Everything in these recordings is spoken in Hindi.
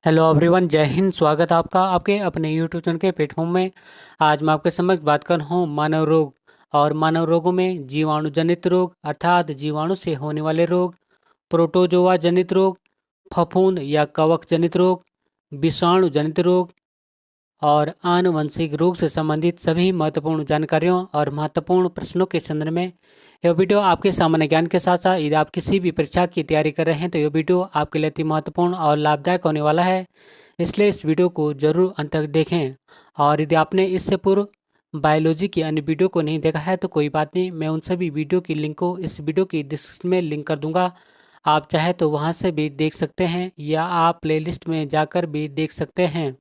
हेलो एवरीवन, जय हिंद। स्वागत है आपका आपके अपने यूट्यूब चैनल के प्लेटफॉर्म में। आज मैं आपके समक्ष बात कर रहा हूँ मानव रोग। और मानव रोगों में जीवाणु जनित रोग अर्थात जीवाणु से होने वाले रोग, प्रोटोजोआ जनित रोग, फफूंद या कवक जनित रोग, विषाणु जनित रोग और आनुवंशिक रोग से संबंधित सभी महत्वपूर्ण जानकारियों और महत्वपूर्ण प्रश्नों के संदर्भ में यह वीडियो आपके सामान्य ज्ञान के साथ साथ यदि आप किसी भी परीक्षा की तैयारी कर रहे हैं तो यह वीडियो आपके लिए अति महत्वपूर्ण और लाभदायक होने वाला है। इसलिए इस वीडियो को जरूर अंत तक देखें। और यदि आपने इससे पूर्व बायोलॉजी की अन्य वीडियो को नहीं देखा है तो कोई बात नहीं, मैं उन सभी वीडियो की लिंक को इस वीडियो की डिस्क्रिप्शन में लिंक कर दूंगा। आप चाहे तो वहां से भी देख सकते हैं या आप प्लेलिस्ट में जाकर भी देख सकते हैं।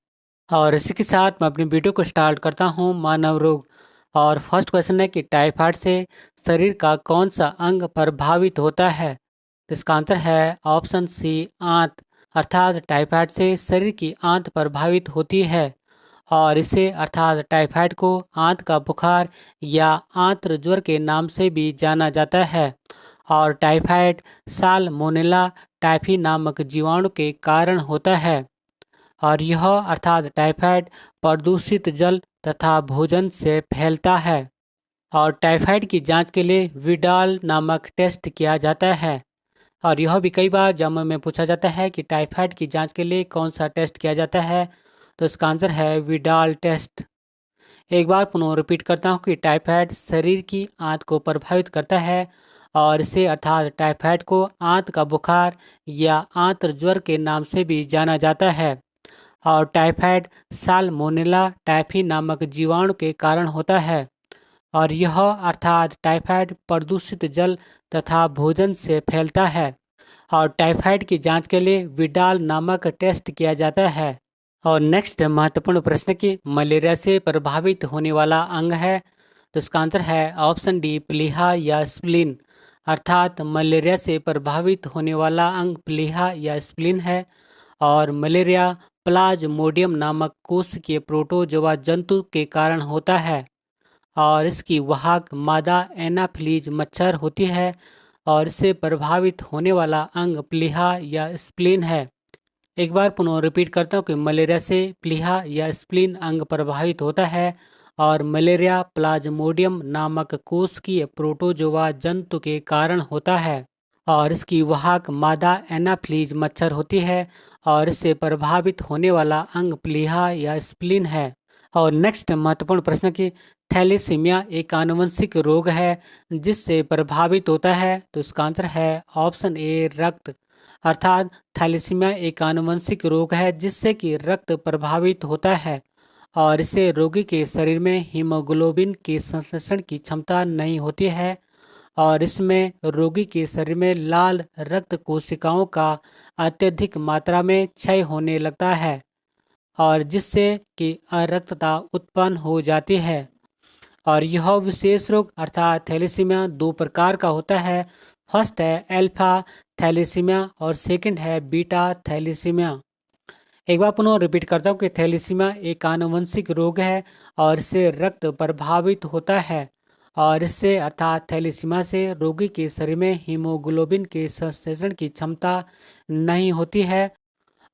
और इसी के साथ मैं अपनी वीडियो को स्टार्ट करता हूँ। मानव रोग। और फर्स्ट क्वेश्चन है कि टाइफाइड से शरीर का कौन सा अंग प्रभावित होता है। तो इसका आंसर है ऑप्शन सी, आंत। अर्थात टाइफाइड से शरीर की आंत प्रभावित होती है। और इसे अर्थात टाइफाइड को आंत का बुखार या आंत्र ज्वर के नाम से भी जाना जाता है। और टाइफाइड साल्मोनेला टाइफी नामक जीवाणु के कारण होता है। और यह अर्थात टाइफाइड प्रदूषित जल तथा भोजन से फैलता है। और टाइफाइड की जांच के लिए विडाल नामक टेस्ट किया जाता है। और यह भी कई बार एग्जाम में पूछा जाता है कि टाइफाइड की जांच के लिए कौन सा टेस्ट किया जाता है। तो इसका आंसर है विडाल टेस्ट। एक बार पुनः रिपीट करता हूँ कि टाइफाइड शरीर की आंत को प्रभावित करता है। और इसे अर्थात टाइफाइड को आंत का बुखार या आंत्र ज्वर के नाम से भी जाना जाता है। और टाइफाइड साल्मोनेला टाइफी नामक जीवाणु के कारण होता है। और यह अर्थात टाइफाइड प्रदूषित जल तथा भोजन से फैलता है। और टाइफाइड की जांच के लिए विडाल नामक टेस्ट किया जाता है। और नेक्स्ट महत्वपूर्ण प्रश्न की मलेरिया से प्रभावित होने वाला अंग है। तो इसका आंसर है ऑप्शन डी, प्लीहा या स्प्लीन। अर्थात मलेरिया से प्रभावित होने वाला अंग प्लीहा या स्प्लीन है। और मलेरिया प्लाज्मोडियम नामक कोशिकीय प्रोटोजोआ जंतु के कारण होता है। और इसकी वाहक मादा एनाफिलीज मच्छर होती है। और इससे प्रभावित होने वाला अंग प्लीहा या स्प्लीन है। एक बार पुनः रिपीट करता हूँ कि मलेरिया से प्लीहा या स्प्लीन अंग प्रभावित होता है। और मलेरिया प्लाज्मोडियम नामक कोशिकीय प्रोटोजोआ जंतु के कारण होता है। और इसकी वाहक मादा एनाफिलीज मच्छर होती है। और इससे प्रभावित होने वाला अंग प्लीहा या स्प्लीन है। और नेक्स्ट महत्वपूर्ण प्रश्न की थैलेसीमिया एक आनुवंशिक रोग है जिससे प्रभावित होता है। तो इसका आंसर है ऑप्शन ए, रक्त। अर्थात थैलेसीमिया एक आनुवंशिक रोग है जिससे कि रक्त प्रभावित होता है। और इससे रोगी के शरीर में हीमोग्लोबिन के संश्लेषण की क्षमता नहीं होती है। और इसमें रोगी के शरीर में लाल रक्त कोशिकाओं का अत्यधिक मात्रा में क्षय होने लगता है। और जिससे कि अरक्तता उत्पन्न हो जाती है। और यह विशेष रोग अर्थात थैलेसीमिया दो प्रकार का होता है। फर्स्ट है अल्फा थैलेसीमिया और सेकंड है बीटा थैलेसीमिया। एक बार पुनः रिपीट करता हूँ कि थैलेसीमिया एक आनुवंशिक रोग है और इससे रक्त प्रभावित होता है। और इससे अर्थात थैलेसीमिया से रोगी के शरीर में हीमोग्लोबिन के संश्लेषण की क्षमता नहीं होती है।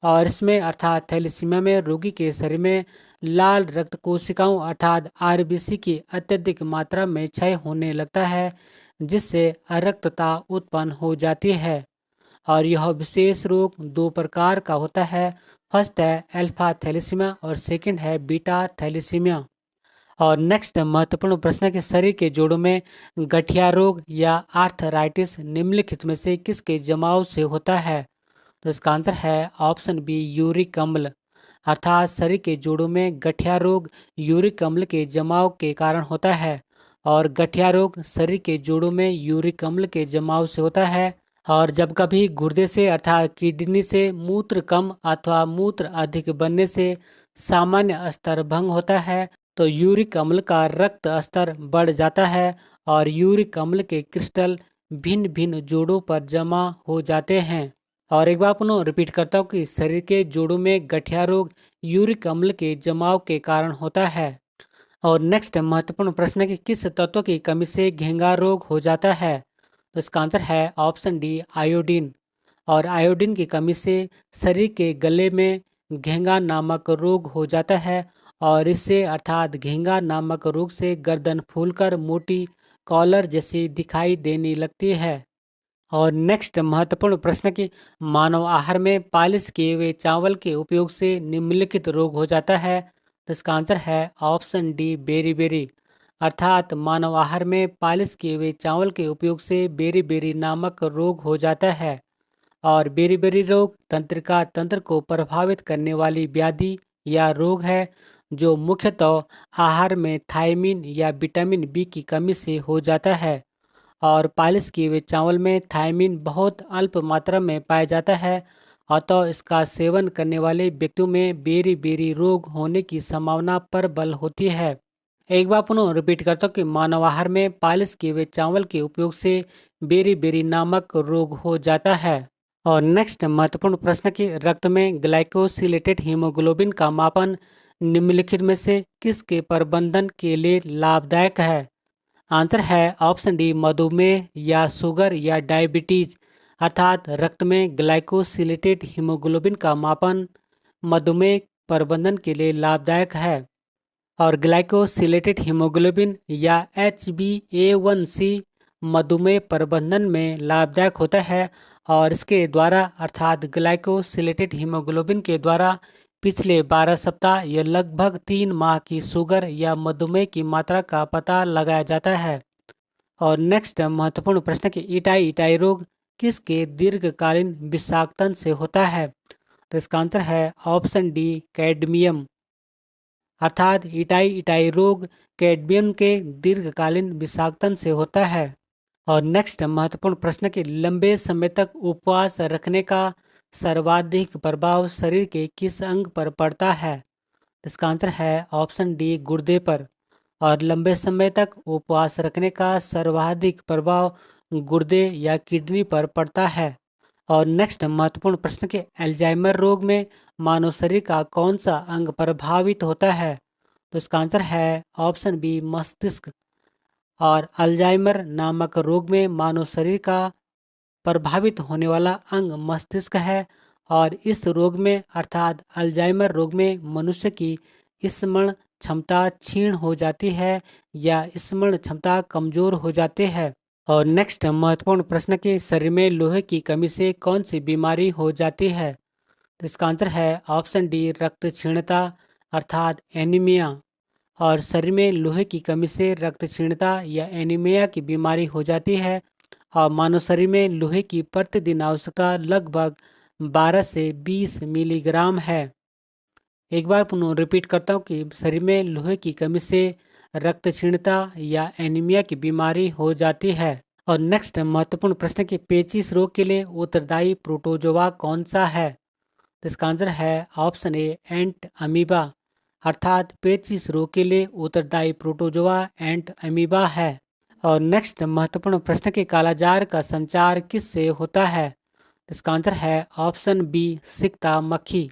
और इसमें अर्थात थैलेसीमिया में रोगी के शरीर में लाल रक्त कोशिकाओं अर्थात आरबीसी की अत्यधिक मात्रा में क्षय होने लगता है जिससे अरक्तता उत्पन्न हो जाती है। और यह विशेष रोग दो प्रकार का होता है। फर्स्ट है अल्फा थैलेसीमिया और सेकंड है बीटा थैलेसीमिया। और नेक्स्ट महत्वपूर्ण प्रश्न है कि शरीर के जोड़ों में गठिया रोग या आर्थराइटिस निम्नलिखित में से किसके जमाव से होता है। तो इसका आंसर है ऑप्शन बी, यूरिक अम्ल। अर्थात शरीर के जोड़ों में गठिया रोग यूरिक अम्ल के जमाव के कारण होता है। और गठिया रोग शरीर के जोड़ों में यूरिक अम्ल के जमाव से होता है। और जब कभी गुर्दे से अर्थात किडनी से मूत्र कम अथवा मूत्र अधिक बनने से सामान्य स्तर भंग होता है तो यूरिक अम्ल का रक्त स्तर बढ़ जाता है। और यूरिक अम्ल के क्रिस्टल भिन्न भिन्न जोड़ों पर जमा हो जाते हैं। और एक बार पुनः रिपीट करता हूँ कि शरीर के जोड़ों में गठिया रोग यूरिक अम्ल के जमाव के कारण होता है। और नेक्स्ट महत्वपूर्ण प्रश्न है कि किस तत्व की कमी से घेंगा रोग हो जाता है। तो इसका आंसर है ऑप्शन डी, आयोडीन। और आयोडीन की कमी से शरीर के गले में घेंगा नामक रोग हो जाता है और इससे अर्थात घेंगा नामक रोग से गर्दन फूलकर मोटी कॉलर जैसी दिखाई देने लगती है। और नेक्स्ट महत्वपूर्ण प्रश्न कि मानव आहार में पालिश किए हुए चावल के उपयोग से निम्नलिखित रोग हो जाता है। तो इसका आंसर है ऑप्शन डी बेरी बेरी। अर्थात मानव आहार में पालिश किए हुए चावल के उपयोग से बेरी बेरी नामक रोग हो जाता है। और बेरी बेरी रोग तंत्रिका तंत्र को प्रभावित करने वाली व्याधि या रोग है जो मुख्यतः आहार में थायमीन या विटामिन बी की कमी से हो जाता है। और पालिश किए हुए चावल में थायमीन बहुत अल्प मात्रा में पाया जाता है, अतः इसका सेवन करने वाले व्यक्तियों में बेरी बेरी रोग होने की संभावना प्रबल होती है। एक बार पुनः रिपीट करता हूँ कि मानव आहार में पालिश किए हुए चावल के उपयोग से बेरी बेरी नामक रोग हो जाता है। और नेक्स्ट महत्वपूर्ण प्रश्न कि रक्त में ग्लाइकोसिलेटेड हीमोग्लोबिन का मापन निम्नलिखित में से किसके प्रबंधन के लिए लाभदायक है। आंसर है ऑप्शन डी मधुमेह या शुगर या डायबिटीज। अर्थात रक्त में ग्लाइकोसिलेटेड हीमोग्लोबिन का मापन मधुमेह प्रबंधन के लिए लाभदायक है। और ग्लाइकोसिलेटेड हीमोग्लोबिन या HbA1c मधुमेह प्रबंधन में लाभदायक होता है और इसके द्वारा अर्थात ग्लाइकोसिलेटेड हीमोग्लोबिन के द्वारा पिछले 12 सप्ताह या लगभग 3 माह की शुगर या मधुमेह की मात्रा का पता लगाया जाता है। और नेक्स्ट महत्वपूर्ण प्रश्न कि इटाई इटाई रोग किसके दीर्घकालीन विषाक्तन से होता है। तो इसका आंसर है ऑप्शन डी कैडमियम। अर्थात इटाई इटाई रोग कैडमियम के दीर्घकालीन विषाक्तन से होता है। और नेक्स्ट महत्वपूर्ण प्रश्न कि लंबे समय तक उपवास रखने का सर्वाधिक प्रभाव शरीर के किस अंग पर पड़ता है। इसका आंसर है ऑप्शन डी गुर्दे पर। और लंबे समय तक उपवास रखने का सर्वाधिक प्रभाव गुर्दे या किडनी पर पड़ता है। और नेक्स्ट महत्वपूर्ण प्रश्न के अल्जाइमर रोग में मानव शरीर का कौन सा अंग प्रभावित होता है। तो इसका आंसर है ऑप्शन बी मस्तिष्क। और अल्जाइमर नामक रोग में मानव शरीर का प्रभावित होने वाला अंग मस्तिष्क है। और इस रोग में अर्थात अल्जाइमर रोग में मनुष्य की स्मरण क्षमता क्षीण हो जाती है या स्मरण क्षमता कमजोर हो जाती है। और नेक्स्ट महत्वपूर्ण प्रश्न के शरीर में लोहे की कमी से कौन सी बीमारी हो जाती है। तो इसका आंसर है ऑप्शन डी रक्त क्षीणता अर्थात एनीमिया। और शरीर में लोहे की कमी से रक्त क्षीणता या एनीमिया की बीमारी हो जाती है। और मानव शरीर में लोहे की प्रतिदिन आवश्यकता लगभग 12 से 20 मिलीग्राम है। एक बार पुनः रिपीट करता हूँ कि शरीर में लोहे की कमी से रक्त क्षीणता या एनीमिया की बीमारी हो जाती है। और नेक्स्ट महत्वपूर्ण प्रश्न कि पेचिश रोग के लिए उत्तरदायी प्रोटोजोआ कौन सा है। तो इसका आंसर है ऑप्शन ए एंट अमीबा। अर्थात पेचिश रोग के लिए उत्तरदायी प्रोटोजोआ एंट अमीबा है। और नेक्स्ट महत्वपूर्ण प्रश्न के कालाजार का संचार किससे होता है। इसका आंसर है ऑप्शन बी सिकता मक्खी।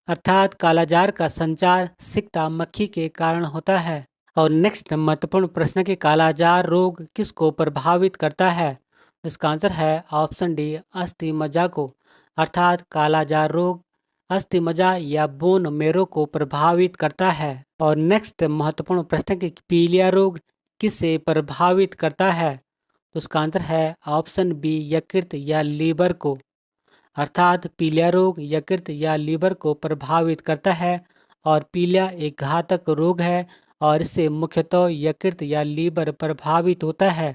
अर्थात कालाजार का संचार सिकता मक्खी के कारण होता है। और नेक्स्ट महत्वपूर्ण प्रश्न कि कालाजार रोग किसको प्रभावित करता है। इसका आंसर है ऑप्शन डी अस्थि मज्जा को। अर्थात कालाजार रोग अस्थि मज्जा या बोन मेरो को प्रभावित करता है। और नेक्स्ट महत्वपूर्ण प्रश्न कि पीलिया रोग किससे प्रभावित करता है। तो उसका आंसर है ऑप्शन बी यकृत या लीवर को। अर्थात पीलिया रोग यकृत या लीवर को प्रभावित करता है। और पीलिया एक घातक रोग है और इससे मुख्यतः यकृत या लीवर प्रभावित होता है।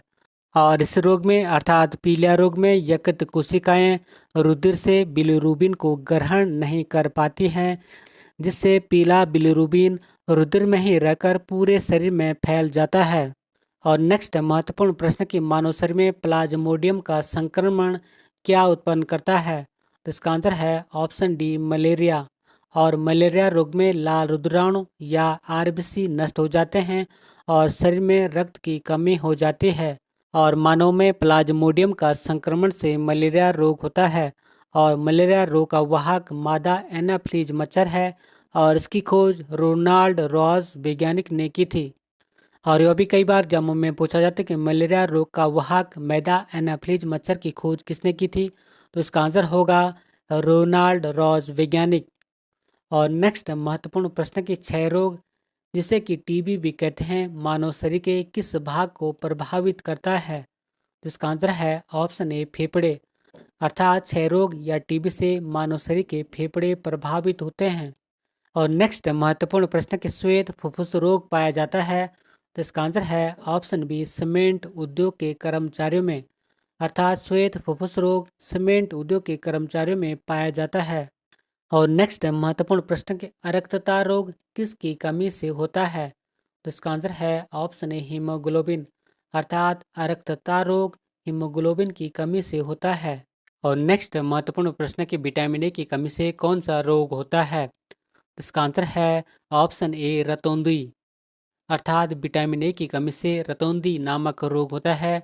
और इस रोग में अर्थात पीलिया रोग में यकृत कोशिकाएं रुधिर से बिलिरुबिन को ग्रहण नहीं कर पाती हैं, जिससे पीला बिलिरुबिन रुधिर में ही रहकर पूरे शरीर में फैल जाता है। और नेक्स्ट महत्वपूर्ण प्रश्न कि मानव शरीर में प्लाज्मोडियम का संक्रमण क्या उत्पन्न करता है। तो इसका आंसर है ऑप्शन डी मलेरिया। और मलेरिया रोग में लाल रुधिराणु या आरबीसी नष्ट हो जाते हैं और शरीर में रक्त की कमी हो जाती है। और मानव में प्लाज्मोडियम का संक्रमण से मलेरिया रोग होता है। और मलेरिया रोग का वाहक मादा एनाफ्लीज मच्छर है और इसकी खोज रोनाल्ड रॉस वैज्ञानिक ने की थी। और यह भी कई बार जब में पूछा जाता है कि मलेरिया रोग का वाहक मैदा एनाफ्लीज मच्छर की खोज किसने की थी। तो इसका आंसर होगा रोनाल्ड रॉस वैज्ञानिक। और नेक्स्ट महत्वपूर्ण प्रश्न की क्षय रोग, जिसे कि टीबी भी कहते हैं, मानव शरीर के किस भाग को प्रभावित करता है? तो इसका आंसर है ऑप्शन ए फेफड़े। अर्थात क्षय रोग या टीबी से मानव शरीर के फेफड़े प्रभावित होते हैं। और नेक्स्ट महत्वपूर्ण प्रश्न कि श्वेत फुफ्फुस रोग पाया जाता है? तो इसका आंसर है ऑप्शन बी सीमेंट उद्योग के कर्मचारियों में। अर्थात श्वेत फुफ्फुस रोग सीमेंट उद्योग के कर्मचारियों में पाया जाता है। और नेक्स्ट महत्वपूर्ण प्रश्न कि रक्तता रोग किसकी कमी से होता है? तो इसका आंसर है ऑप्शन ए हीमोग्लोबिन। अर्थात रक्तता रोग हीमोग्लोबिन की कमी से होता है। और नेक्स्ट महत्वपूर्ण प्रश्न कि विटामिन ए की कमी से कौन सा रोग होता है? तो इसका आंसर है ऑप्शन ए रतौंधी। अर्थात विटामिन ए की कमी से रतौंधी नामक रोग होता है।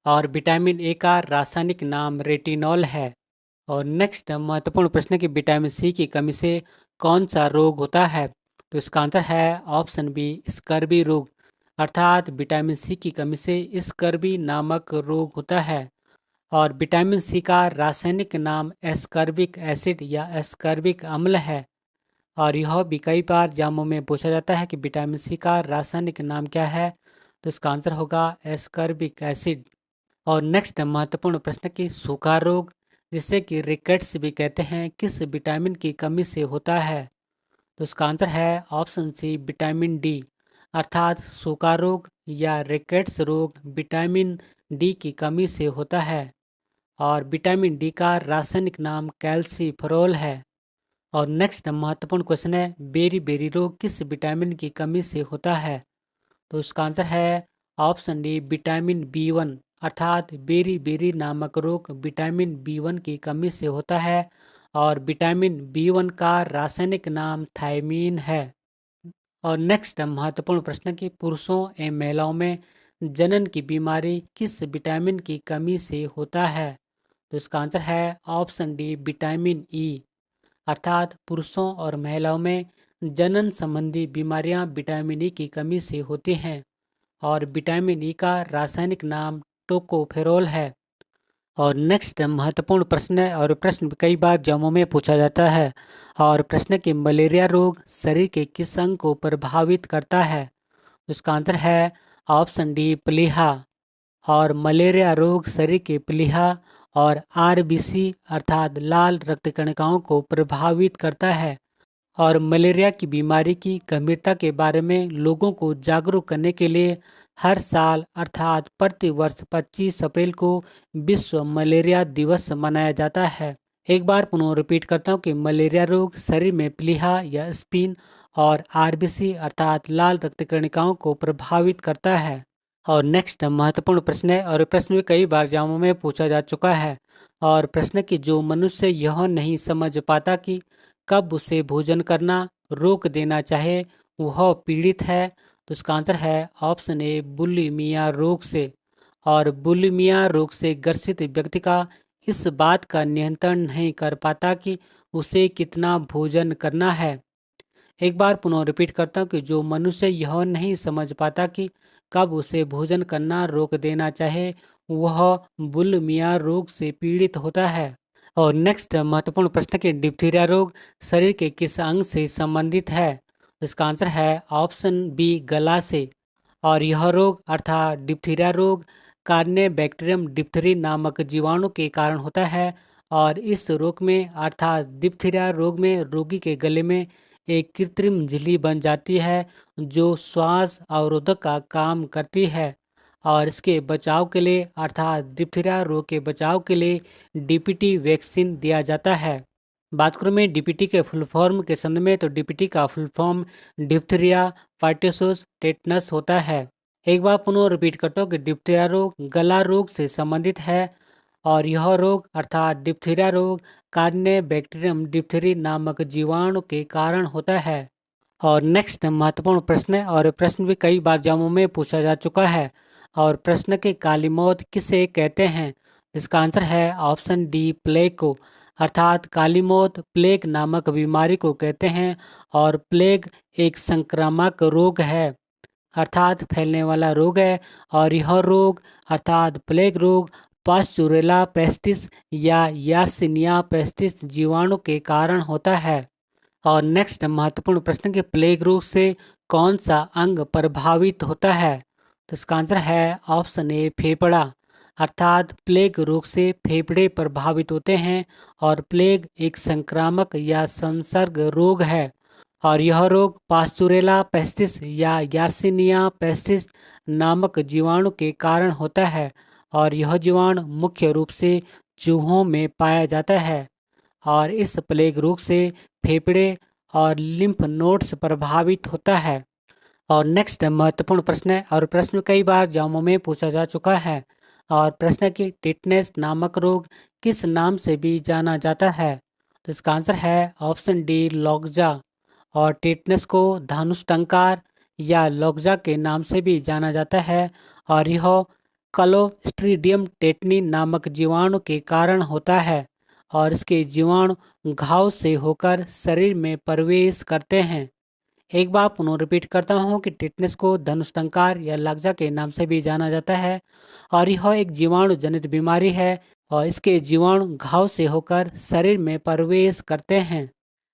और विटामिन ए का रासायनिक नाम रेटिनॉल है। और नेक्स्ट महत्वपूर्ण प्रश्न कि विटामिन सी की कमी से कौन सा रोग होता है? तो इसका आंसर है ऑप्शन बी स्कर्वी रोग। अर्थात विटामिन सी की कमी से स्कर्वी नामक रोग होता है। और विटामिन सी का रासायनिक नाम एस्कर्बिक एसिड या एस्कर्बिक अम्ल है। और यह भी कई बार एग्जामों में पूछा जाता है कि विटामिन सी का रासायनिक नाम क्या है? तो इसका आंसर होगा एस्कर्बिक एसिड। और नेक्स्ट महत्वपूर्ण प्रश्न कि सूखा रोग, जिसे कि रिकेट्स भी कहते हैं, किस विटामिन की कमी से होता है? तो इसका आंसर है ऑप्शन सी विटामिन डी। अर्थात सूखा रोग या रिकेट्स रोग विटामिन डी की कमी से होता है। और विटामिन डी का रासायनिक नाम कैल्सीफेरॉल है। और नेक्स्ट महत्वपूर्ण क्वेश्चन है बेरी बेरी रोग किस विटामिन की कमी से होता है? तो इसका आंसर है option D vitamin B one. अर्थात बेरी बेरी नामक रोग विटामिन बी वन की कमी से होता है। और विटामिन बी वन का रासायनिक नाम थायमीन है। और नेक्स्ट महत्वपूर्ण प्रश्न कि पुरुषों एवं महिलाओं में जनन की बीमारी किस विटामिन की कमी से होता है? तो इसका आंसर है ऑप्शन डी विटामिन ई। अर्थात पुरुषों और महिलाओं में जनन संबंधी बीमारियां विटामिन ई की कमी से होती हैं। और विटामिन ई का रासायनिक नाम टोकोफेरोल है। और नेक्स्ट महत्वपूर्ण प्रश्न है, और प्रश्न कई बार एग्जामों में पूछा जाता है। और प्रश्न कि मलेरिया रोग शरीर के किस अंग को प्रभावित करता है? उसका आंसर है ऑप्शन डी प्लीहा। और मलेरिया रोग शरीर के प्लीहा और आरबीसी अर्थात लाल रक्त कणिकाओं को प्रभावित करता है। और मलेरिया की बीमारी की गंभीरता के बारे में लोगों को जागरूक करने के लिए हर साल अर्थात प्रति वर्ष 25 अप्रैल को विश्व मलेरिया दिवस मनाया जाता है। एक बार पुनः रिपीट करता हूँ कि मलेरिया रोग शरीर में प्लीहा या स्पिन और आरबीसी अर्थात लाल रक्त कणिकाओं को प्रभावित करता है। और नेक्स्ट महत्वपूर्ण प्रश्न है, और प्रश्न भी कई बार एग्जामों में पूछा जा चुका है। और प्रश्न कि जो मनुष्य यह नहीं समझ पाता कि कब उसे भोजन करना रोक देना चाहे, वह पीड़ित है। तो इसका आंसर है ऑप्शन ए बुलिमिया रोग से। और बुलिमिया रोग से ग्रसित व्यक्ति का इस बात का नियंत्रण नहीं कर पाता कि उसे कितना भोजन करना है। एक बार पुनः रिपीट करता हूँ कि जो मनुष्य यह नहीं समझ पाता कि कब उसे भोजन करना रोक देना चाहे, वह बुलिमिया रोग से पीड़ित होता है। और नेक्स्ट महत्वपूर्ण प्रश्न कि डिप्थीरिया रोग शरीर के किस अंग से संबंधित है? इसका आंसर है ऑप्शन बी गला से। और यह रोग अर्थात डिप्थीरिया रोग कार्ने बैक्टीरियम डिप्थरी नामक जीवाणु के कारण होता है। और इस रोग में अर्थात डिप्थीरिया रोग में रोगी के गले में एक कृत्रिम झिल्ली बन जाती है जो श्वास अवरोधक का काम करती है। और इसके बचाव के लिए अर्थात डिप्थीरिया रोग के बचाव के लिए डीपीटी वैक्सीन दिया जाता है। बात करूँ मैं डीपीटी के फुल फॉर्म के संबंध में, तो डीपीटी का full form diphtheria pertussis tetanus होता है। एक बार पुनः रिपीट करता हूँ कि डिप्थीरिया रोग गला रोग से संबंधित है। और यह रोग अर्थात डिप्थीरिया रोग कार्ने बैक्टीरियम डिप्थरी नामक जीवाणु के कारण होता है। और नेक्स्ट महत्वपूर्ण प्रश्न है, और प्रश्न भी कई बार एग्जामों में पूछा जा चुका है। और प्रश्न के काली मौत किसे कहते हैं? इसका आंसर है ऑप्शन डी प्लेग को। अर्थात काली मौत प्लेग नामक बीमारी को कहते हैं। और प्लेग एक संक्रामक रोग है अर्थात फैलने वाला रोग है। और यह रोग अर्थात प्लेग रोग पास्चुरेला पेस्टिस या यार्सिनिया पेस्टिस जीवाणु के कारण होता है। और नेक्स्ट महत्वपूर्ण प्रश्न कि प्लेग रोग से कौन सा अंग प्रभावित होता है? तो इसका आंसर है ऑप्शन ए फेफड़ा। अर्थात प्लेग रोग से फेफड़े प्रभावित होते हैं और प्लेग एक संक्रामक या संसर्ग रोग है और यह रोग पास्चुरेला पेस्टिस या यार्सिनिया पेस्टिस नामक जीवाणु के कारण होता है और यह जीवाणु मुख्य रूप से चूहों में पाया जाता है और इस प्लेग रोग से फेफड़े और लिम्फ नोड्स प्रभावित होता है। और नेक्स्ट महत्वपूर्ण प्रश्न है और प्रश्न कई बार एग्जामों में पूछा जा चुका है और प्रश्न है कि टिटनेस नामक रोग किस नाम से भी जाना जाता है? तो इसका आंसर है ऑप्शन डी लॉक्जा। और टिटनेस को धनुष टंकार या लॉक्जा के नाम से भी जाना जाता है और यह क्लोस्ट्रीडियम टेटनी नामक जीवाणु के कारण होता है और इसके जीवाणु घाव से होकर शरीर में प्रवेश करते हैं। एक बार पुनः रिपीट करता हूँ कि टिटनेस को धनुष टंकार या लकजा के नाम से भी जाना जाता है और यह एक जीवाणु जनित बीमारी है और इसके जीवाणु घाव से होकर शरीर में प्रवेश करते हैं।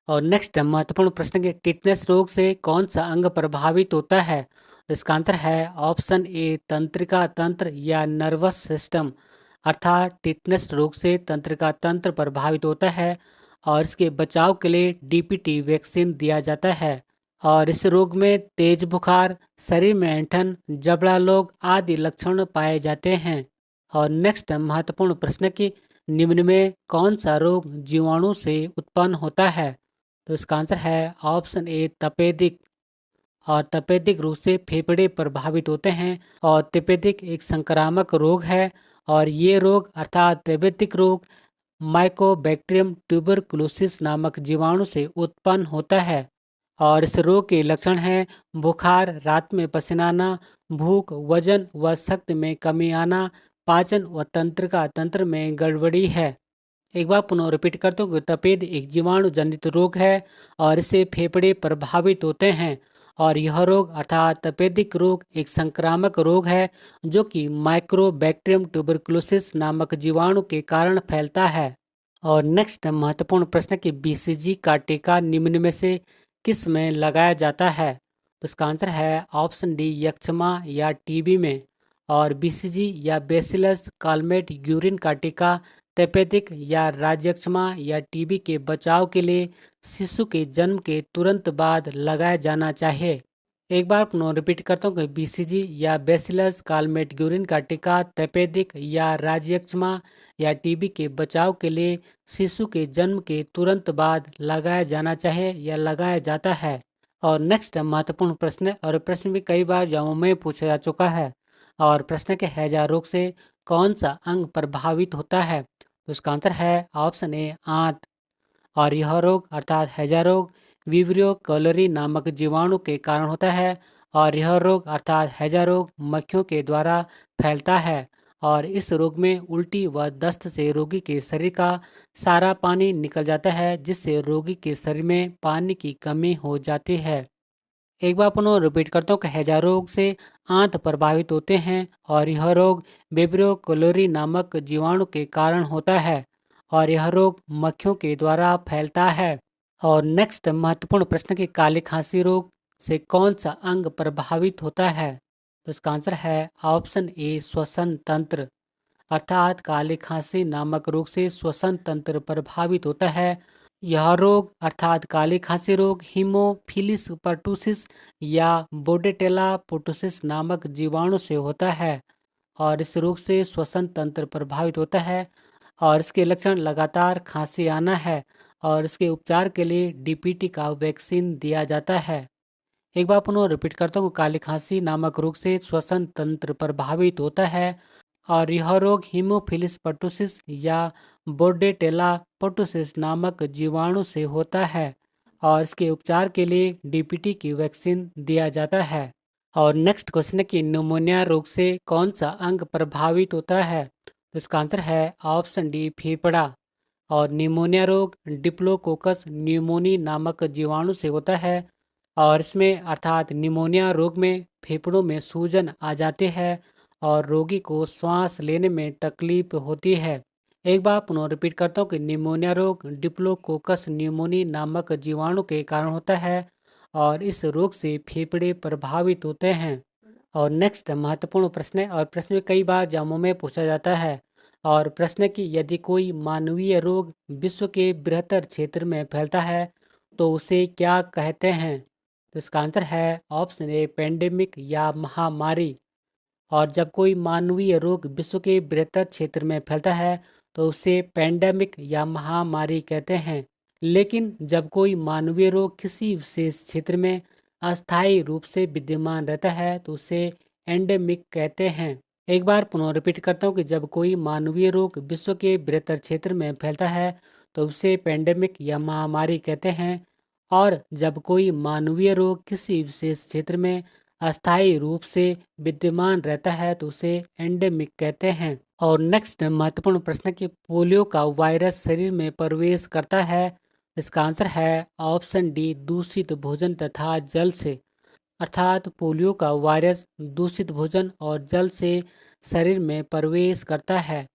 और नेक्स्ट महत्वपूर्ण प्रश्न कि टिटनेस रोग से कौन सा अंग प्रभावित होता है? तो इसका आंसर है ऑप्शन ए तंत्रिका तंत्र या नर्वस सिस्टम। अर्थात टिटनेस रोग से तंत्रिका तंत्र प्रभावित होता है और इसके बचाव के लिए डीपीटी वैक्सीन दिया जाता है और इस रोग में तेज बुखार, शरीर में ऐंठन, जबड़ा लोग आदि लक्षण पाए जाते हैं। और नेक्स्ट महत्वपूर्ण प्रश्न कि निम्न में कौन सा रोग जीवाणु से उत्पन्न होता है? तो इसका आंसर है ऑप्शन ए तपेदिक। और तपेदिक रोग से फेफड़े प्रभावित होते हैं और तपेदिक एक संक्रामक रोग है और ये रोग अर्थात तपेदिक रोग माइकोबैक्टीरियम ट्यूबरकुलोसिस नामक जीवाणु से उत्पन्न होता है और इस रोग के लक्षण हैं बुखार, रात में पसीना आना, भूख, वजन व शक्ति में कमी आना, पाचन व तंत्रिका तंत्र में गड़बड़ी है। एक बार पुनः रिपीट करते हूँ कि तपेद एक जीवाणु जनित रोग है और इससे फेफड़े प्रभावित होते हैं और यह रोग अर्थात तपेदिक रोग एक संक्रामक रोग है जो कि माइक्रोबैक्टीरियम ट्यूबरकुलोसिस नामक जीवाणु के कारण फैलता है। और नेक्स्ट महत्वपूर्ण प्रश्न कि बीसीजी का टीका निम्न में से किस में लगाया जाता है? तो इसका आंसर है ऑप्शन डी यक्ष्मा या टीबी में। और बीसीजी या बेसिलस कालमेट यूरिन का टीका तपेदिक या राजयक्ष्मा या टीबी के बचाव के लिए शिशु के जन्म के तुरंत बाद लगाया जाना चाहिए। एक बार पुनः रिपीट करता हूँ कि बीसीजी या बेसिलस कालमेट-ग्यूरिन का टीका तपेदिक या राजयक्ष्मा या टीबी के बचाव के लिए शिशु के जन्म के तुरंत बाद लगाया जाना चाहिए या लगाया जाता है। और नेक्स्ट महत्वपूर्ण प्रश्न है और प्रश्न भी कई बार एग्जामों में पूछा जा चुका है और प्रश्न के हैजा रोग से कौन सा अंग प्रभावित होता है? तो इसका आंसर है ऑप्शन ए आंत। और यह रोग अर्थात हैजा रोग विब्रियो कैलोरी नामक जीवाणु के कारण होता है और यह रोग अर्थात हैजा रोग मक्खियों के द्वारा फैलता है और इस रोग में उल्टी व दस्त से रोगी के शरीर का सारा पानी निकल जाता है जिससे रोगी के शरीर में पानी की कमी हो जाती है। एक बार पुनः रिपीट करता हूँ कि हैजा रोग से आंत प्रभावित होते हैं और यह रोग विब्रियो कैलोरी नामक जीवाणु के कारण होता है और यह रोग मक्खियों के द्वारा फैलता है। और नेक्स्ट महत्वपूर्ण प्रश्न कि काली खांसी रोग से कौन सा अंग प्रभावित होता है? तो इसका आंसर है ऑप्शन ए श्वसन तंत्र। अर्थात काली खांसी नामक रोग से श्वसन तंत्र प्रभावित होता है। यह रोग अर्थात काली खांसी रोग हीमोफिलिस पर्टुसिस या बोडेटेला पोटोसिस नामक जीवाणु से होता है और इस रोग से श्वसन तंत्र प्रभावित होता है और इसके लक्षण लगातार खांसी आना है और इसके उपचार के लिए डीपीटी का वैक्सीन दिया जाता है। एक बार पुनः रिपीट करता हूँ काली खांसी नामक रोग से श्वसन तंत्र प्रभावित होता है और यह रोग हीमोफिलिस पर्टुसिस या बोर्डेटेला पर्टुसिस नामक जीवाणु से होता है और इसके उपचार के लिए डीपीटी की वैक्सीन दिया जाता है। और नेक्स्ट क्वेश्चन है कि न्यूमोनिया रोग से कौन सा अंग प्रभावित होता है? तो इसका आंसर है ऑप्शन डी फेफड़ा। और निमोनिया रोग डिप्लोकोकस न्यूमोनी नामक जीवाणु से होता है और इसमें अर्थात निमोनिया रोग में फेफड़ों में सूजन आ जाते हैं और रोगी को सांस लेने में तकलीफ होती है। एक बार पुनः रिपीट करता हूँ कि निमोनिया रोग डिप्लोकोकस न्यूमोनी नामक जीवाणु के कारण होता है और इस रोग से फेफड़े प्रभावित होते हैं। और नेक्स्ट महत्वपूर्ण प्रश्न है, और प्रश्न में कई बार एग्जामों में पूछा जाता है। और प्रश्न है कि यदि कोई मानवीय रोग विश्व के बृहत्तर क्षेत्र में फैलता है तो उसे क्या कहते हैं? तो इसका आंसर है ऑप्शन ए पेंडेमिक या महामारी। और जब कोई मानवीय रोग विश्व के बृहत्तर क्षेत्र में फैलता है तो उसे पेंडेमिक या महामारी कहते हैं। लेकिन जब कोई मानवीय रोग किसी विशेष क्षेत्र में अस्थायी रूप से विद्यमान रहता है तो उसे एंडेमिक कहते हैं। एक बार पुनः रिपीट करता हूँ कि जब कोई मानवीय रोग विश्व के बृहत्तर क्षेत्र में फैलता है तो उसे पेंडेमिक या महामारी कहते हैं। और जब कोई मानवीय रोग किसी विशेष क्षेत्र में अस्थायी रूप से विद्यमान रहता है तो उसे एंडेमिक कहते हैं। और नेक्स्ट महत्वपूर्ण प्रश्न कि पोलियो का वायरस शरीर में प्रवेश करता है। इसका आंसर है ऑप्शन डी दूषित भोजन तथा जल से। अर्थात पोलियो का वायरस दूषित भोजन और जल से शरीर में प्रवेश करता है।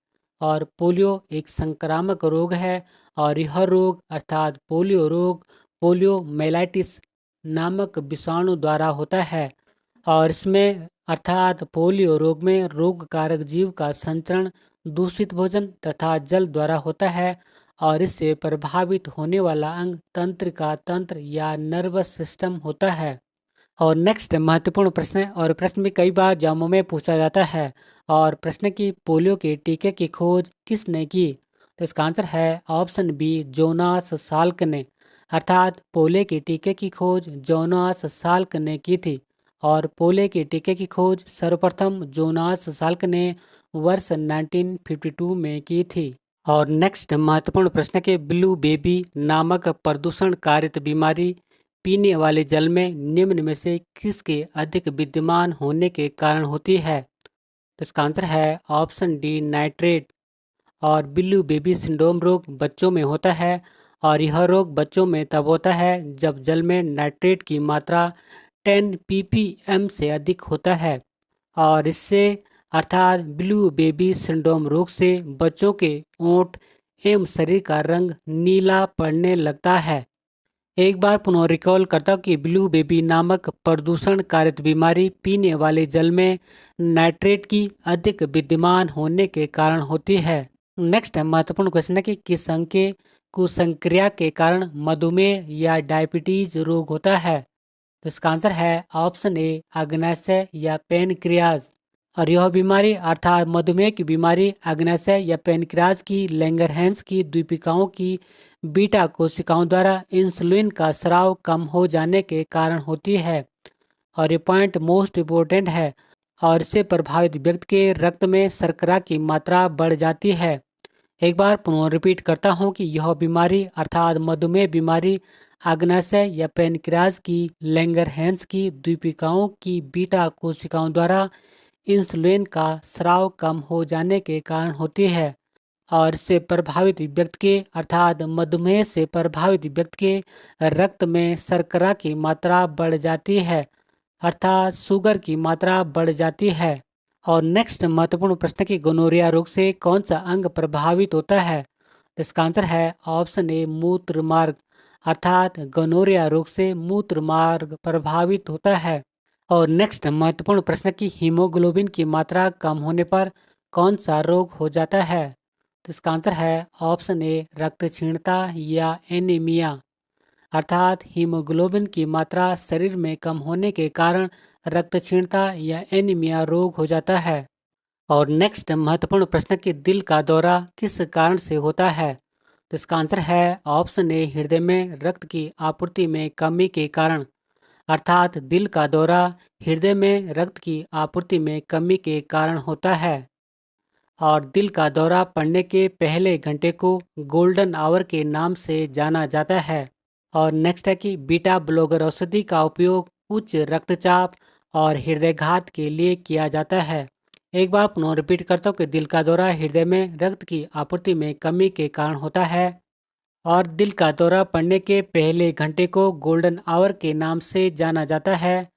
और पोलियो एक संक्रामक रोग है और यह रोग अर्थात पोलियो रोग पोलियो मेलाइटिस नामक विषाणु द्वारा होता है। और इसमें अर्थात पोलियो रोग में रोग कारक जीव का संचरण दूषित भोजन तथा जल द्वारा होता है और इससे प्रभावित होने वाला अंग तंत्र का तंत्र या नर्वस सिस्टम होता है। और नेक्स्ट महत्वपूर्ण प्रश्न है, और प्रश्न भी कई बार एग्जामों में पूछा जाता है। और प्रश्न की पोलियो के टीके की खोज किसने की? तो इसका आंसर है ऑप्शन बी जोनास साल्क ने। अर्थात पोलियो के टीके की खोज जोनास साल्क ने की थी। और पोलियो के टीके की खोज सर्वप्रथम जोनास साल्क ने वर्ष 1952 में की थी। और नेक्स्ट महत्वपूर्ण प्रश्न के ब्लू बेबी नामक प्रदूषण कारित बीमारी पीने वाले जल में निम्न में से किसके अधिक विद्यमान होने के कारण होती है? तो इसका आंसर है ऑप्शन डी नाइट्रेट। और ब्लू बेबी सिंड्रोम रोग बच्चों में होता है और यह रोग बच्चों में तब होता है जब जल में नाइट्रेट की मात्रा 10 ppm से अधिक होता है। और इससे अर्थात ब्लू बेबी सिंड्रोम रोग से बच्चों के ओंठ एवं शरीर का रंग नीला पड़ने लगता है। एक बार पुनः रिकॉल करता हूँ कि ब्लू बेबी नामक प्रदूषण कारित बीमारी पीने वाले जल में नाइट्रेट की अधिक विद्यमान होने के कारण होती है। नेक्स्ट महत्वपूर्ण क्वेश्चन है कि किस अंग के कुसंक्रिया के कारण मधुमेह या डायबिटीज रोग होता है? तो इसका आंसर है ऑप्शन ए अग्नाशय या पेनक्रियाज। और यह बीमारी अर्थात मधुमेह की बीमारी अग्नाशय या पेनक्रियाज की लैंगरहैंस की द्वीपिकाओं की बीटा कोशिकाओं द्वारा इंसुलिन का स्राव कम हो जाने के कारण होती है। और ये पॉइंट मोस्ट इम्पोर्टेंट है। और इससे प्रभावित व्यक्ति के रक्त में शर्करा की मात्रा बढ़ जाती है। एक बार पुनः रिपीट करता हूँ कि यह बीमारी अर्थात मधुमेह बीमारी अग्नाशय या पेनक्रियाज की लैंगरहैंस की द्वीपिकाओं की बीटा कोशिकाओं द्वारा इंसुलिन का स्राव कम हो जाने के कारण होती है। और इससे प्रभावित व्यक्ति के अर्थात मधुमेह से प्रभावित व्यक्ति के रक्त में शर्करा की मात्रा बढ़ जाती है अर्थात शुगर की मात्रा बढ़ जाती है। और नेक्स्ट महत्वपूर्ण प्रश्न कि गोनोरिया रोग से कौन सा अंग प्रभावित होता है? इसका आंसर है ऑप्शन ए मूत्र मार्ग। अर्थात गोनोरिया रोग से मूत्र मार्ग प्रभावित होता है। और नेक्स्ट महत्वपूर्ण प्रश्न कि हीमोग्लोबिन की मात्रा कम होने पर कौन सा रोग हो जाता है? तो इसका आंसर है ऑप्शन ए रक्तक्षीणता या एनीमिया। अर्थात हीमोग्लोबिन की मात्रा शरीर में कम होने के कारण रक्तक्षीणता या एनीमिया रोग हो जाता है। और नेक्स्ट महत्वपूर्ण प्रश्न कि दिल का दौरा किस कारण से होता है? तो इसका आंसर है ऑप्शन ए हृदय में रक्त की आपूर्ति में कमी के कारण। अर्थात दिल का दौरा हृदय में रक्त की आपूर्ति में कमी के कारण होता है। और दिल का दौरा पड़ने के पहले घंटे को गोल्डन आवर के नाम से जाना जाता है। और नेक्स्ट है कि बीटा ब्लॉकर औषधि का उपयोग उच्च रक्तचाप और हृदयघात के लिए किया जाता है। एक बार पुनः रिपीट करता हूँ कि दिल का दौरा हृदय में रक्त की आपूर्ति में कमी के कारण होता है। और दिल का दौरा पड़ने के पहले घंटे को गोल्डन आवर के नाम से जाना जाता है।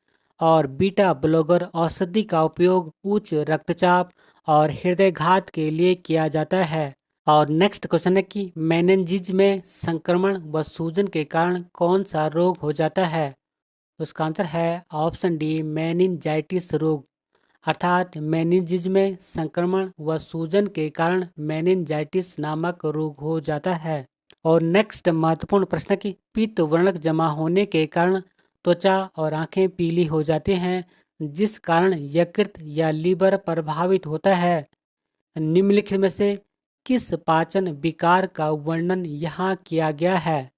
और बीटा ब्लॉकर औषधि का उपयोग उच्च रक्तचाप और हृदयघात के लिए किया जाता है। और नेक्स्ट क्वेश्चन है कि मेनिंजिस में संक्रमण व सूजन के कारण कौन सा रोग हो जाता है। तो इसका आंसर है ऑप्शन डी मेनिंजाइटिस रोग। अर्थात मेनिंजिस में संक्रमण व सूजन के कारण मेनिंजाइटिस नामक रोग हो जाता है। और नेक्स्ट महत्वपूर्ण प्रश्न कि पित्त वर्णक जमा होने के कारण त्वचा और आंखें पीली हो जाती हैं, जिस कारण यकृत या लीवर प्रभावित होता है। निम्नलिखित में से किस पाचन विकार का वर्णन यहाँ किया गया है।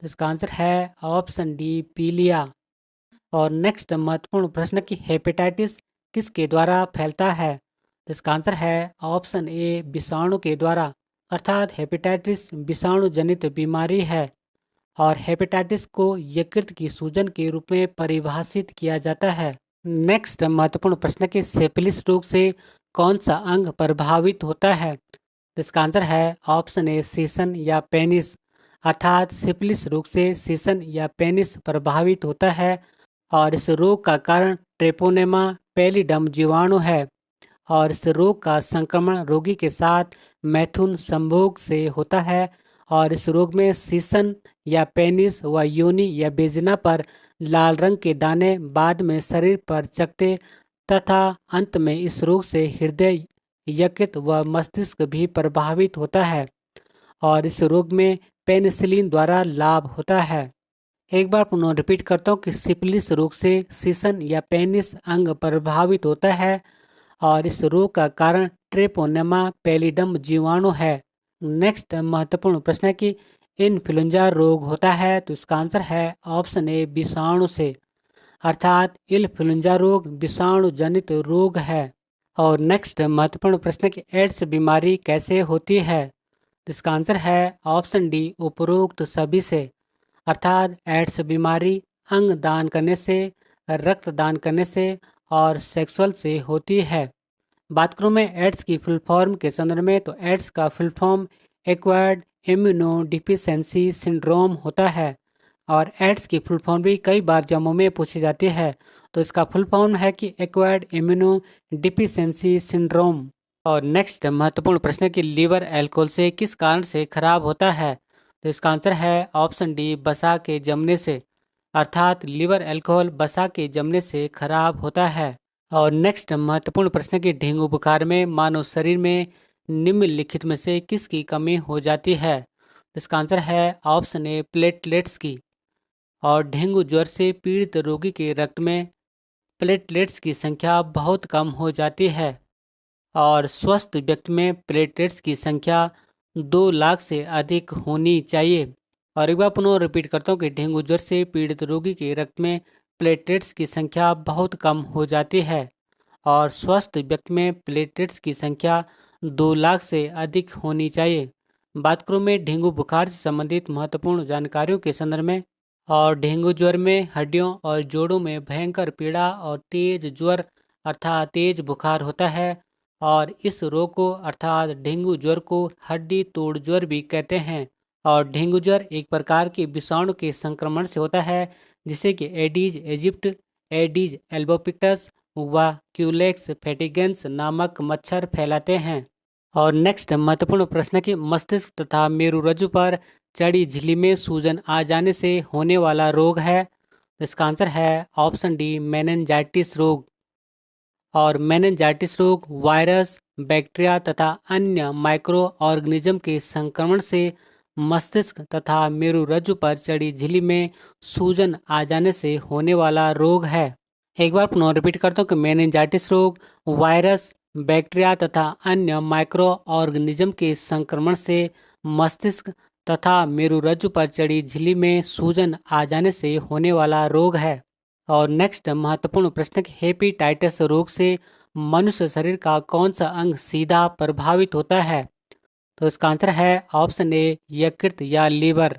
इसका आंसर है ऑप्शन डी पीलिया। और नेक्स्ट महत्वपूर्ण प्रश्न की हेपेटाइटिस किसके द्वारा फैलता है। इसका आंसर है ऑप्शन ए विषाणु के द्वारा। अर्थात हेपेटाइटिस विषाणु जनित बीमारी है और हेपेटाइटिस को यकृत की सूजन के रूप में परिभाषित किया जाता है। नेक्स्ट महत्वपूर्ण प्रश्न कि सिफिलिस रोग से कौन सा अंग प्रभावित होता है। इसका आंसर है ऑप्शन ए सीसन या पेनिस। अर्थात सिफिलिस रोग से सीसन या पेनिस प्रभावित होता है और इस रोग का कारण ट्रेपोनेमा पैलिडम जीवाणु है और इस रोग का संक्रमण रोगी के साथ मैथुन संभोग से होता है और इस रोग में सीसन या पेनिस व योनि या बेजिना पर लाल रंग के दाने बाद में शरीर पर चकते तथा अंत में इस रोग से हृदय, यकृत व मस्तिष्क भी प्रभावित होता है और इस रोग में पेनिसिलिन द्वारा लाभ होता है। एक बार पुनः रिपीट करता हूँ कि सिफिलिस रोग से सीसन या पेनिस अंग प्रभावित होता है और इस रोग का कारण ट्रेपोनेमा पैलिडम जीवाणु है। नेक्स्ट महत्वपूर्ण प्रश्न है कि इन्फ्लुएंजा रोग होता है। तो इसका आंसर है ऑप्शन ए विषाणु से। अर्थात इन्फ्लुएंजा रोग विषाणु जनित रोग है। और नेक्स्ट महत्वपूर्ण प्रश्न है कि एड्स बीमारी कैसे होती है। इसका आंसर है ऑप्शन डी उपरोक्त सभी से। अर्थात एड्स बीमारी अंग दान करने से, रक्त दान करने से और सेक्सुअल से होती है। बात करूँ मैं एड्स की फुल फॉर्म के संदर्भ में, तो एड्स का full form acquired immuno deficiency syndrome होता है और एड्स की फुल फॉर्म भी कई बार जम्मू में पूछी जाती है। तो इसका फुल फॉर्म है कि एक्वायर्ड इम्यूनो डिफिशिएंसी सिंड्रोम। और नेक्स्ट महत्वपूर्ण प्रश्न है कि लीवर अल्कोहल से किस कारण से खराब होता है। तो इसका आंसर है ऑप्शन डी वसा के जमने से। अर्थात लीवर अल्कोहल वसा के जमने से खराब होता है। और नेक्स्ट महत्वपूर्ण प्रश्न की डेंगू बुखार में मानव शरीर में निम्नलिखित में से किसकी कमी हो जाती है। इसका आंसर है ऑप्शन ए प्लेटलेट्स की। और डेंगू ज्वर से पीड़ित रोगी के रक्त में प्लेटलेट्स की संख्या बहुत कम हो जाती है और स्वस्थ व्यक्ति में प्लेटलेट्स की संख्या 2 लाख से अधिक होनी चाहिए। और एक बार पुनः रिपीट करता हूँ कि डेंगू ज्वर से पीड़ित रोगी के रक्त में प्लेटलेट्स की संख्या बहुत कम हो जाती है और स्वस्थ व्यक्ति में प्लेटलेट्स की संख्या 2 लाख से अधिक होनी चाहिए। बात करूँ मैं डेंगू बुखार से संबंधित महत्वपूर्ण जानकारियों के संदर्भ में, और डेंगू ज्वर में हड्डियों और जोड़ों में भयंकर पीड़ा और तेज ज्वर अर्थात तेज बुखार होता है और इस रोग को अर्थात डेंगू ज्वर को हड्डी तोड़ ज्वर भी कहते हैं। और डेंगू ज्वर एक प्रकार के विषाणु के संक्रमण से होता है जिसे कि एडीज एजिप्ट, एडीज एल्बोपिक्टस व क्यूलेक्स फेटिगेंस नामक मच्छर फैलाते हैं। और नेक्स्ट महत्वपूर्ण प्रश्न कि मस्तिष्क तथा मेरुरज्जु पर चढ़ी झिल्ली में सूजन आ जाने से होने वाला रोग है। इसका आंसर है ऑप्शन डी मेनिंजाइटिस रोग। और मेनिंजाइटिस रोग वायरस, बैक्टीरिया तथा अन्य माइक्रो ऑर्गेनिज्म के संक्रमण से मस्तिष्क तथा मेरुरज्जु पर चढ़ी झिल्ली में सूजन आ जाने से होने वाला रोग है। एक बार पुनः रिपीट करता हूँ कि मेनिंजाइटिस रोग वायरस, बैक्टीरिया तथा अन्य माइक्रो ऑर्गेनिज्म के संक्रमण से मस्तिष्क तथा मेरुरज्जु पर चढ़ी झिल्ली में सूजन आ जाने से होने वाला रोग है। और नेक्स्ट महत्वपूर्ण प्रश्न हेपेटाइटिस रोग से मनुष्य शरीर का कौन सा अंग सीधा प्रभावित होता है। तो इसका आंसर है ऑप्शन ए यकृत या लीवर।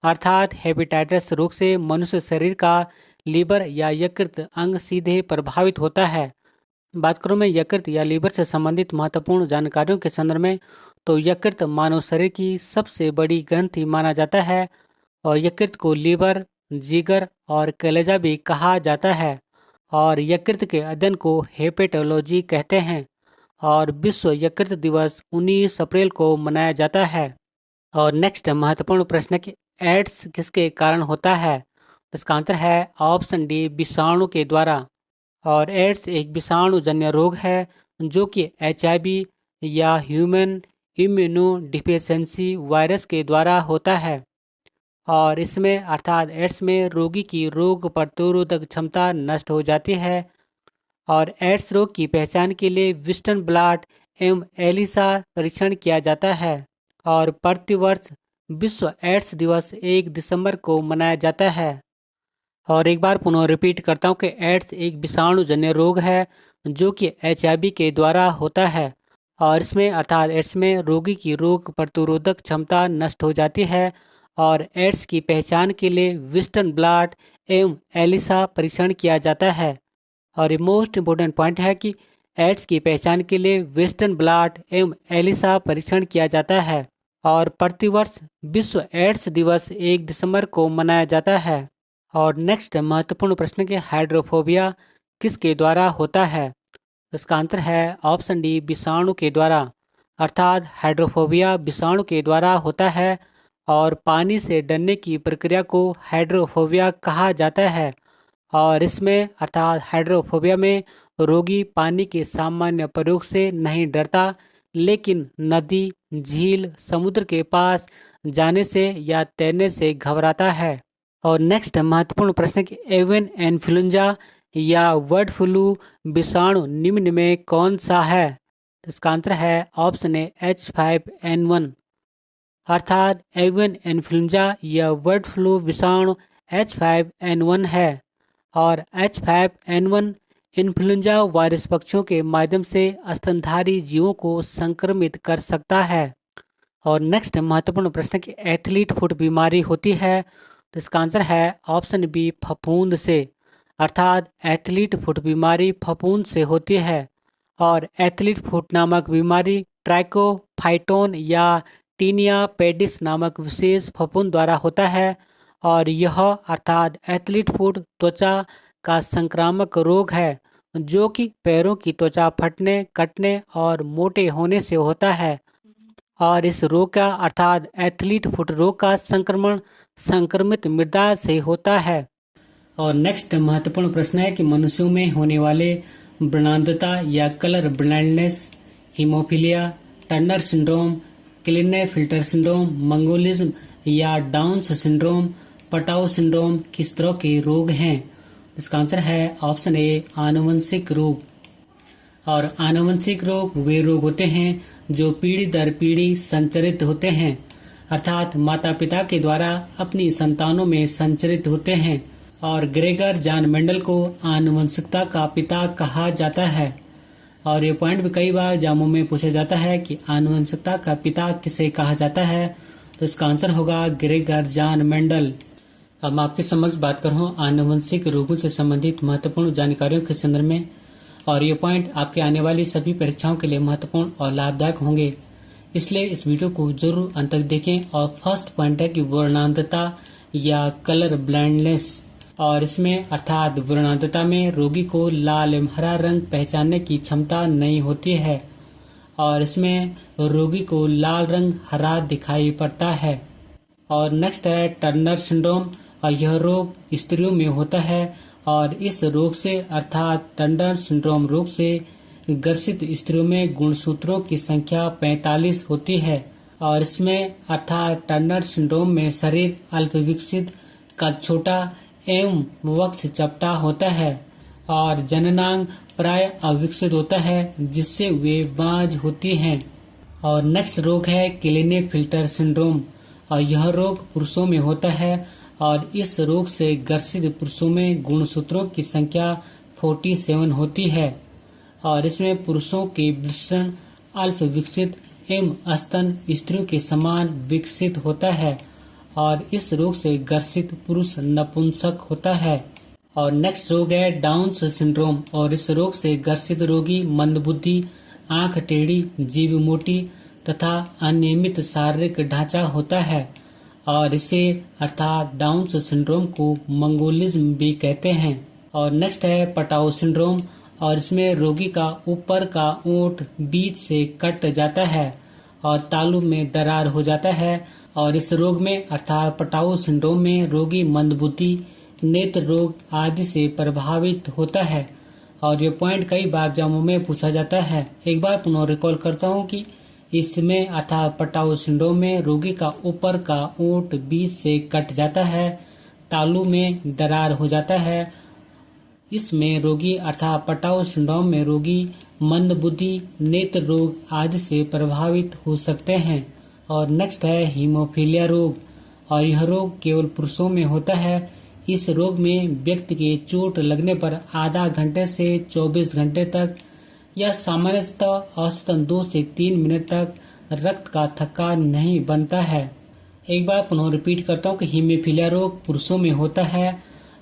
अर्थात हेपेटाइटिस रोग से मनुष्य शरीर का लीवर या यकृत अंग सीधे प्रभावित होता है। बात करूं मैं यकृत या लीवर से संबंधित महत्वपूर्ण जानकारियों के संदर्भ में, तो यकृत मानव शरीर की सबसे बड़ी ग्रंथि माना जाता है और यकृत को लीवर, जिगर और कलेजा भी कहा जाता है और यकृत के अध्ययन को हेपेटोलॉजी कहते हैं। और विश्व यकृत दिवस 19 अप्रैल को मनाया जाता है। और नेक्स्ट महत्वपूर्ण प्रश्न है कि एड्स किसके कारण होता है? इसका आंसर है ऑप्शन डी, विषाणु के द्वारा। और एड्स एक विषाणुजन्य रोग है जो कि HIV या ह्यूमन इम्यूनो डिफिशिएंसी वायरस के द्वारा होता है। और इसमें अर्थात एड्स में रोगी की रोग प्रतिरोधक क्षमता नष्ट हो जाती है। और एड्स रोग की पहचान के लिए विस्टन ब्लॉट एवं एलिसा परीक्षण किया जाता है। और प्रतिवर्ष विश्व एड्स दिवस 1 दिसंबर को मनाया जाता है। और एक बार पुनः रिपीट करता हूँ कि एड्स एक विषाणुजन्य रोग है जो कि HIV के द्वारा होता है। और इसमें अर्थात एड्स में रोगी की रोग प्रतिरोधक क्षमता नष्ट हो जाती है। और एड्स की पहचान के लिए विस्टन ब्लॉट एवं एलिसा परीक्षण किया जाता है। और ये मोस्ट इम्पोर्टेंट पॉइंट है कि एड्स की पहचान के लिए वेस्टर्न ब्लॉट एवं एलिसा परीक्षण किया जाता है। और प्रतिवर्ष विश्व एड्स दिवस 1 दिसंबर को मनाया जाता है। और नेक्स्ट महत्वपूर्ण प्रश्न के हाइड्रोफोबिया किसके द्वारा होता है? इसका आंसर है ऑप्शन डी, विषाणु के द्वारा। अर्थात हाइड्रोफोबिया विषाणु के द्वारा होता है। और पानी से डरने की प्रक्रिया को हाइड्रोफोबिया कहा जाता है। और इसमें अर्थात हाइड्रोफोबिया में रोगी पानी के सामान्य प्रयोग से नहीं डरता, लेकिन नदी, झील, समुद्र के पास जाने से या तैरने से घबराता है। और नेक्स्ट महत्वपूर्ण प्रश्न कि एवियन इन्फ्लुएंजा या बर्ड फ्लू विषाणु निम्न में कौन सा है? इसका आंसर है ऑप्शन ए, H5N1। अर्थात एवियन इन्फ्लुएंजा या बर्ड फ्लू विषाणु H5N1 है। और H5N1 इन्फ्लुएंजा वायरस पक्षियों के माध्यम से स्तनधारी जीवों को संक्रमित कर सकता है। और नेक्स्ट महत्वपूर्ण प्रश्न कि एथलीट फुट बीमारी होती है? तो इसका आंसर है ऑप्शन बी, फफूंद से। अर्थात एथलीट फुट बीमारी फफूंद से होती है। और एथलीट फुट नामक बीमारी ट्राइकोफाइटोन या टीनिया पेडिस नामक विशेष फफूंद द्वारा होता है। और यह अर्थात एथलीट फुट त्वचा का संक्रामक रोग है जो कि पैरों की त्वचा फटने, कटने और मोटे होने से होता है। और इस रोग का अर्थात एथलीट फुट रोग का संक्रमण संक्रमित मृदा से होता है। और नेक्स्ट महत्वपूर्ण प्रश्न है कि मनुष्यों में होने वाले वर्णांधता या colour blindness, haemophilia, Turner syndrome, Klinefelter syndrome, mongolism या डाउन्स सिंड्रोम, पटाउ सिंड्रोम किस तरह के रोग हैं? इसका आंसर है ऑप्शन ए, आनुवंशिक रोग। और आनुवंशिक रोग वे रोग होते हैं जो पीढ़ी दर पीढ़ी संचरित होते हैं, अर्थात माता पिता के द्वारा अपनी संतानों में संचरित होते हैं। और ग्रेगर जॉन मेंडल को आनुवंशिकता का पिता कहा जाता है। और ये पॉइंट भी कई बार एग्जामों में पूछा जाता है कि आनुवंशिकता का पिता किसे कहा जाता है? तो इसका आंसर होगा ग्रेगर जॉन मेंडल। अब मैं आपके समक्ष बात कर रहा हूँ आनुवंशिक रोगों से संबंधित महत्वपूर्ण जानकारियों के संदर्भ में। और ये पॉइंट आपके आने वाली सभी परीक्षाओं के लिए महत्वपूर्ण और लाभदायक होंगे, इसलिए इस वीडियो को जरूर अंत तक देखें। और फर्स्ट पॉइंट है कि वर्णांधता या कलर ब्लाइंडनेस। और इसमें अर्थात वर्णांधता में रोगी को लाल एवं हरा रंग पहचानने की क्षमता नहीं होती है। और इसमें रोगी को लाल रंग हरा दिखाई पड़ता है। और नेक्स्ट है टर्नर सिंड्रोम। और यह रोग स्त्रियों में होता है। और इस रोग से अर्थात टर्नर सिंड्रोम रोग से ग्रसित स्त्रियों में गुणसूत्रों की संख्या 45 होती है। और इसमें अर्थात टर्नर सिंड्रोम में शरीर अल्प विकसित, कद छोटा एवं वक्ष चपटा होता है। और जननांग प्राय अविकसित होता है जिससे वे बांझ होती हैं। और नेक्स्ट रोग है क्लिनेफेल्टर सिंड्रोम। और यह रोग पुरुषों में होता है। और इस रोग से ग्रसित पुरुषों में गुणसूत्रों की संख्या 47 होती है। और इसमें पुरुषों के वृषण अल्प विकसित एवं स्तन स्त्रियों के समान विकसित होता है। और इस रोग से ग्रसित पुरुष नपुंसक होता है। और नेक्स्ट रोग है डाउन्स सिंड्रोम। और इस रोग से ग्रसित रोगी मंदबुद्धि, आंख टेढ़ी, जीभ मोटी तथा अनियमित शारीरिक ढांचा होता है। और इसे अर्थात डाउन्स सिंड्रोम को मंगोलिज्म भी कहते हैं। और नेक्स्ट है पटाउ सिंड्रोम। और इसमें रोगी का ऊपर का ओंठ बीच से कट जाता है और तालू में दरार हो जाता है। और इस रोग में अर्थात पटाऊ सिंड्रोम में रोगी मंदबुद्धि, नेत्र रोग आदि से प्रभावित होता है। और ये पॉइंट कई बार एग्जामों में पूछा जाता है। एक बार पुनः रिकॉल करता हूँ कि इसमें अर्थात पटाऊ सिंड्रोम में रोगी का ऊपर का ओंठ बीच से कट जाता है, तालू में दरार हो जाता है। इसमें रोगी अर्थात पटाऊ सिंड्रोम में रोगी मंदबुद्धि, नेत्र रोग आदि से प्रभावित हो सकते हैं। और नेक्स्ट है हीमोफीलिया रोग, और यह रोग केवल पुरुषों में होता है। इस रोग में व्यक्ति के चोट लगने पर आधा घंटे से 24 घंटे तक या सामान्यतः औसतन 2 से 3 मिनट तक रक्त का थक्का नहीं बनता है। एक बार पुनः रिपीट करता हूँ कि हीमोफीलिया रोग पुरुषों में होता है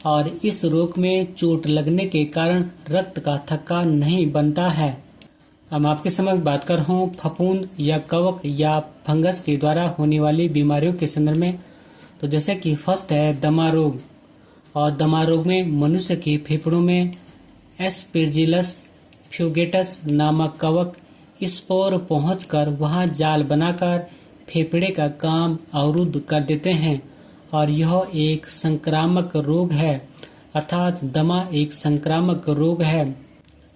और इस रोग में चोट लगने के कारण रक्त का थक्का नहीं बनता है। अब आपके समक्ष बात कर रहा हूँ फफूंद या कवक या फंगस के द्वारा होने वाली बीमारियों के संदर्भ में। तो जैसे कि फर्स्ट है दमा रोग, और दमा रोग में मनुष्य के फेफड़ों में एस्पेरजिलस फ्यूगेटस नामक कवक स्पोर पहुंचकर वहां जाल बनाकर फेफड़े का काम अवरुद्ध कर देते हैं और यह एक संक्रामक रोग है, अर्थात दमा एक संक्रामक रोग है।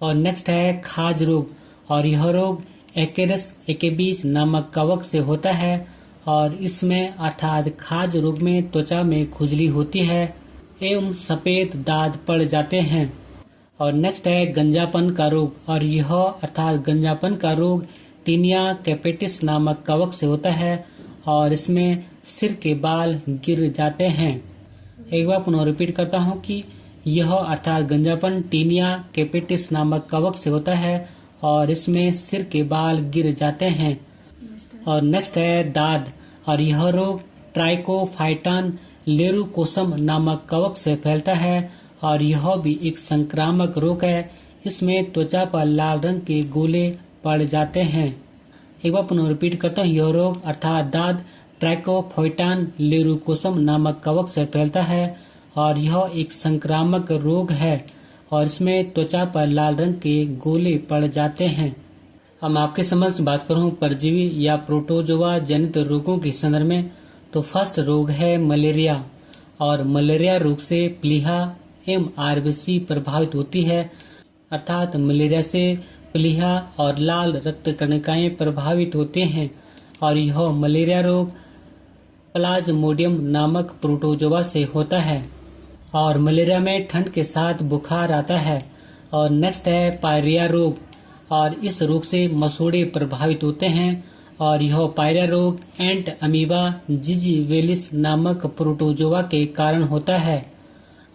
और नेक्स्ट है खाज रोग, और यह रोग एकेरस एकेबीज नामक कवक से होता है और इसमें अर्थात खाज रोग में त्वचा में खुजली होती है एवं सफेद दाग पड़ जाते हैं। और नेक्स्ट है गंजापन का रोग, और यह अर्थात गंजापन का रोग टीनिया कैपेटिस नामक कवक से होता है और इसमें सिर के बाल गिर जाते हैं। एक बार पुनः रिपीट करता हूँ कि यह अर्थात गंजापन टीनिया कैपेटिस नामक कवक से होता है और इसमें सिर के बाल गिर जाते हैं। और नेक्स्ट है दाद, और यह रोग ट्राइकोफाइटन लेरुकोसम नामक कवक से फैलता है और यह भी एक संक्रामक रोग है। इसमें त्वचा पर लाल रंग के गोले पड़ जाते हैं। एक बार पुनः रिपीट करता हूँ, यह रोग अर्थात दाद ट्राइकोफाइटन लेरुकोसम नामक कवक से फैलता है और यह एक संक्रामक रोग है और इसमें त्वचा पर लाल रंग के गोले पड़ जाते हैं। हम आपके समक्ष बात करूं परजीवी या प्रोटोजोआ जनित रोगों के संदर्भ में। तो फर्स्ट रोग है मलेरिया, और मलेरिया रोग से प्लीहा एवं आरबीसी प्रभावित होती है, अर्थात मलेरिया से प्लीहा और लाल रक्त कणिकाएं प्रभावित होते हैं और यह मलेरिया रोग प्लाज्मोडियम नामक प्रोटोजोआ से होता है। और मलेरिया में ठंड के साथ बुखार आता है। और नेक्स्ट है पायरिया रोग, और इस रोग से मसूड़े प्रभावित होते हैं और यह पायरिया रोग एंट अमीबा जिजीवेलिस नामक प्रोटोजोआ के कारण होता है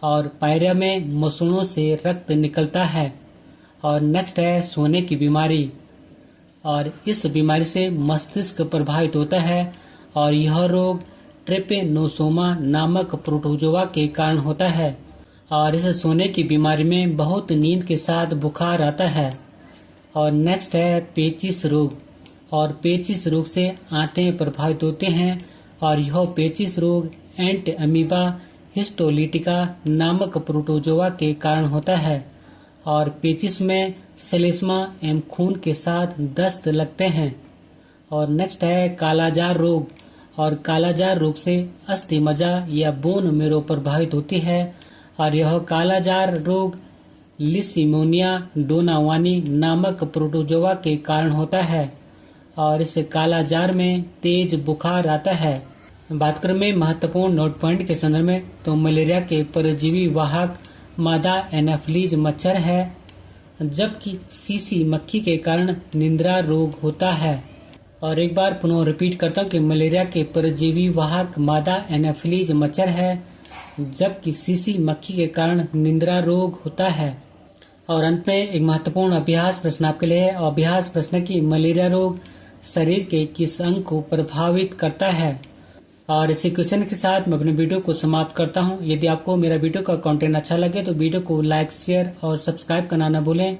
और पायरिया में मसूड़ों से रक्त निकलता है। और नेक्स्ट है सोने की बीमारी, और इस बीमारी से मस्तिष्क प्रभावित होता है और यह रोग ट्रिपेनोसोमा नामक प्रोटोजोआ के कारण होता है और इस सोने की बीमारी में बहुत नींद के साथ बुखार आता है। और नेक्स्ट है पेचिस रोग, और पेचिस रोग से आंतें प्रभावित होते हैं और यह पेचिस रोग एंट अमीबा हिस्टोलिटिका नामक प्रोटोजोआ के कारण होता है और पेचिस में सेलेस्मा एवं खून के साथ दस्त लगते हैं। और नेक्स्ट है कालाजार रोग, और कालाजार रोग से अस्थि मज्जा या बोन मेरो प्रभावित होती है और यह कालाजार रोग लिसिमोनिया डोनावानी नामक प्रोटोजोआ के कारण होता है और इस कालाजार में तेज बुखार आता है। बात करें में महत्वपूर्ण नोट पॉइंट के संदर्भ में, तो मलेरिया के परजीवी वाहक मादा एनाफिलीज मच्छर है, जबकि सीसी मक्खी के कारण निंद्रा रोग होता है। और एक बार पुनः रिपीट करता हूँ कि मलेरिया के परजीवी वाहक मादा एनाफिलीज मच्छर है, जबकि सीसी मक्खी के कारण निंद्रा रोग होता है। और अंत में एक महत्वपूर्ण अभ्यास प्रश्न आपके लिए है, और अभ्यास प्रश्न की मलेरिया रोग शरीर के किस अंग को प्रभावित करता है। और इसी क्वेश्चन के साथ मैं अपने वीडियो को समाप्त करता हूं। यदि आपको मेरा वीडियो का कंटेंट अच्छा लगे तो वीडियो को लाइक, शेयर और सब्सक्राइब करना न भूलें।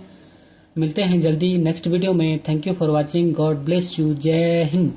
मिलते हैं जल्दी नेक्स्ट वीडियो में। Thank you for watching. God bless you. जय हिंद।